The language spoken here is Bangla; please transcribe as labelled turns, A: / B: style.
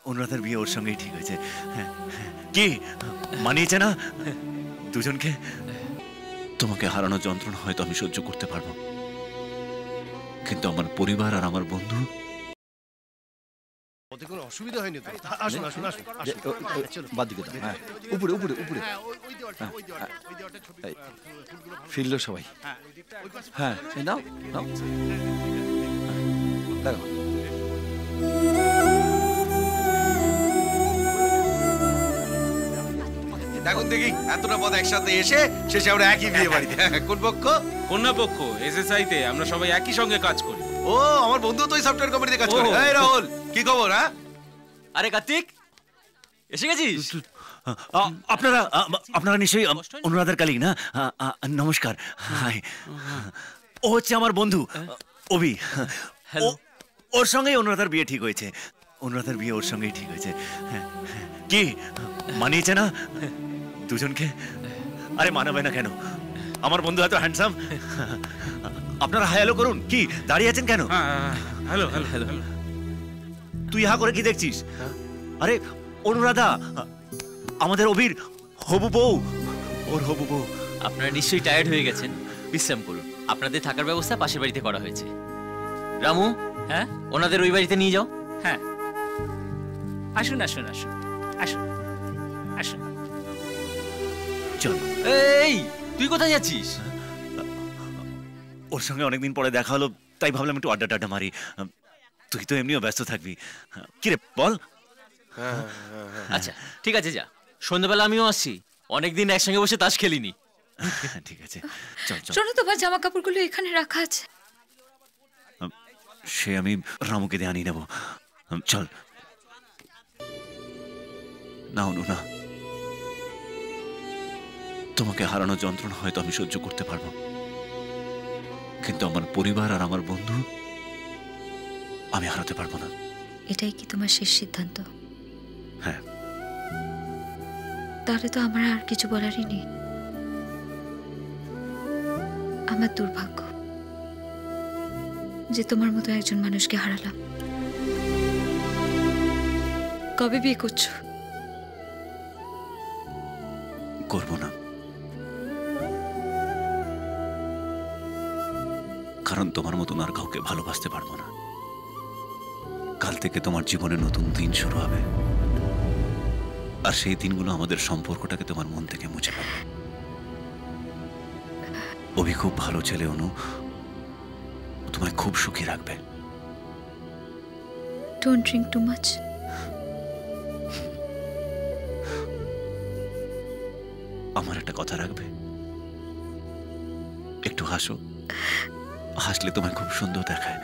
A: অনুরাধার বিয়ে ওর সঙ্গেই ঠিক হয়েছে। কি মানিয়েছে না দুজনকে? তোমাকে হারানোর যন্ত্রণা হয়তো আমি সহ্য করতে পারবো, কিন্তু আমার পরিবার আর আমার বন্ধু
B: ওতে কোনো অসুবিধা হয়নি তো? আসুন আসুন আসুন
C: বাদ দিকে দাও। হ্যাঁ, উপরে উপরে উপরে ফিরল সবাই। হ্যাঁ, এই নাও নাও, দেখো
B: দেখুন দেখি এতটা পথ একসাথে এসে শেষে আমরা একই বিয়ে বাড়িতে। কোন পক্ষ?
D: কন্যা পক্ষ। এসএসআই তে আমরা সবাই একই সঙ্গে কাজ করি।
B: ও আমার বন্ধু তো ওই সফটওয়্যার কোম্পানিতে কাজ করে। এই রাহুল, কি খবর? হ্যাঁ,
E: আরে কার্তিক, এসে গেছিস?
A: আপনারা আপনারা নিশ্চয়ই অনুরাধার কালিগ না? নমস্কার। হাই, ও হচ্ছে আমার বন্ধু অভি। ওর সঙ্গেই অনুরাধার বিয়ে ঠিক হয়েছে। অনুরাধার বিয়ে ওর সঙ্গেই ঠিক হয়েছে। কি মানিয়েছে না দুজনকে? আরে মানাবে না কেন? আমার বন্ধু এত হ্যান্ডসাম। আপনারা হ্যালো করুন। কি দাঁড়িয়ে আছেন কেন?
D: Hello hello hello.
A: তুই হা করে কি দেখছিস? আরে অনুরাধা আমাদের অভির হবু বউ, ওর হবু বউ।
E: আপনারা নিশ্চয়ই টায়ার্ড হয়ে গেছেন, বিশ্রাম করুন। আপনাদের থাকার ব্যবস্থা পাশের বাড়িতে করা হয়েছে। রামু, হ্যাঁ, ওনাদের ওই বাড়িতে নিয়ে যাও।
F: হ্যাঁ, আসুন আসুন আসুন আসুন আসুন।
A: চল।
E: এই, তুই কোথায় যাচ্ছিস?
A: ওর সঙ্গে অনেকদিন পরে দেখা হলো, তাই ভাবলাম একটু আড্ডা টাড্ডা মারি। তুই তো এমনিও ব্যস্ত থাকবি। কিরে বল।
E: আচ্ছা ঠিক আছে, যা। সন্ধ্যাবেলা আমিও আসছি, অনেকদিন একসঙ্গে বসে তাস খেলিনি।
A: ঠিক আছে, চল চল।
G: শোনো, তোমার জামা কাপড়গুলো এখানে রাখা আছে।
A: সে আমি রামুকে দিয়ে আনিয়ে নেব। চল না অনু, না। তোমাকে হারানোর যন্ত্রণা হয়তো আমি সহ্য করতে পারবো, কিন্তু আমার পরিবার আর আমার বন্ধু আমি হারাতে পারবো না।
G: এটাই কি তোমার শেষ সিদ্ধান্ত?
A: হ্যাঁ।
G: তাহলে তো আমার আর কিছু বলারই নেই। আমার দুর্ভাগ্য যে তোমার মতো একজন মানুষকে হারালাম। কবে বিয়ে করছো?
A: করবো না, কারণ তোমার মতন আর কাউকে ভালোবাসতে পারবো না। কাল থেকে তোমার জীবনে নতুন দিন শুরু হবে, আর সেই দিনগুলো আমাদের সম্পর্কটাকে তোমার মন থেকে মুছে ফেলবে। অভি খুব ভালো ছেলে অনু, তোমায় খুব সুখী রাখবে।
G: Don't drink too much.
A: আমার একটা কথা রাখবে? একটু হাসো, হাসলে তোমায় খুব সুন্দর দেখায়।